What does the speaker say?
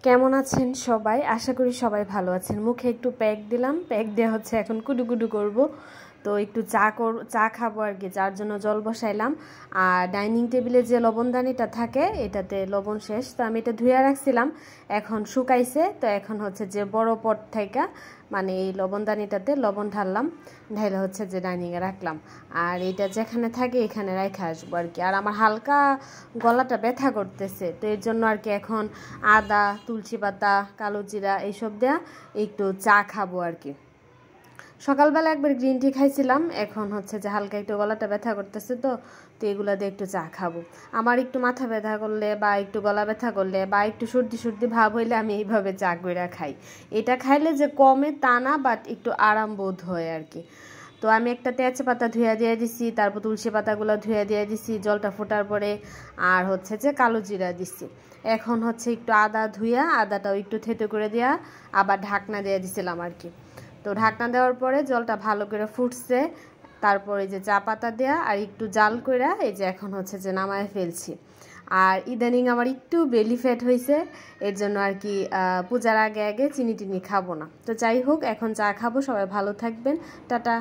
কেমন আছেন সবাই? আশা করি সবাই ভালো আছেন। মুখে একটু প্যাক দিলাম, প্যাক দেওয়া হচ্ছে, এখন কুডুকুডু করব। তো একটু চা খাবো আর কি, যার জন্য জল বসাইলাম। আর ডাইনিং টেবিলে যে লবণদানিটা থাকে এটাতে লবণ শেষ, তো আমি এটা ধুয়ে রাখছিলাম, এখন শুকাইছে। তো এখন হচ্ছে যে বড় পট থেকে মানে এই লবণদানিটাতে লবণ ঢাললাম, ঢাইলে হচ্ছে যে ডাইনিংয়ে রাখলাম। আর এটা যেখানে থাকে এখানে রেখে আসবো আর কি। আর আমার হালকা গলাটা ব্যথা করতেছে, তো এর জন্য আর কি এখন আদা, তুলসী পাতা, কালো জিরা এইসব দেয়া একটু চা খাবো আর কি। সকালবেলা একবার গ্রিন টি খাইছিলাম, এখন হচ্ছে যে হালকা একটু গলাটা ব্যথা করতেছে, তো এগুলা দিয়ে একটু চা খাবো। আমার একটু মাথা ব্যথা করলে বা একটু গলা ব্যথা করলে বা একটু সর্দি সর্দি ভাব হইলে আমি এইভাবে চা কইরা খাই। এটা খাইলে যে কমে তা না, বাট একটু আরাম বোধ হয় আর কি। তো আমি একটা তেজপাতা ধুয়ে দিয়ে দিছি, তারপর তুলসী পাতাগুলো ধুয়ে দিয়ে দিছি জলটা ফোটার পরে, আর হচ্ছে যে কালো জিরা দিছি। এখন হচ্ছে একটু আদা ধুইয়া আদাটাও একটু থেতো করে দিয়া আবার ঢাকনা দিয়ে দিছিলাম আর কি। তো ঢাকনা দেওয়ার পরে জলটা ভালো করে ফুটছে, তারপর এই যে চা পাতা দেয়া আর একটু জাল করে এই যে এখন হচ্ছে যে নামায় ফেলছি। আর ইদানিং আমার একটু বেলি ফ্যাট হয়েছে, এর জন্য আর কি পূজার আগে আগে চিনি টিনি খাবো না। তো যাই হোক, এখন চা খাবো। সবাই ভালো থাকবেন, টাটা।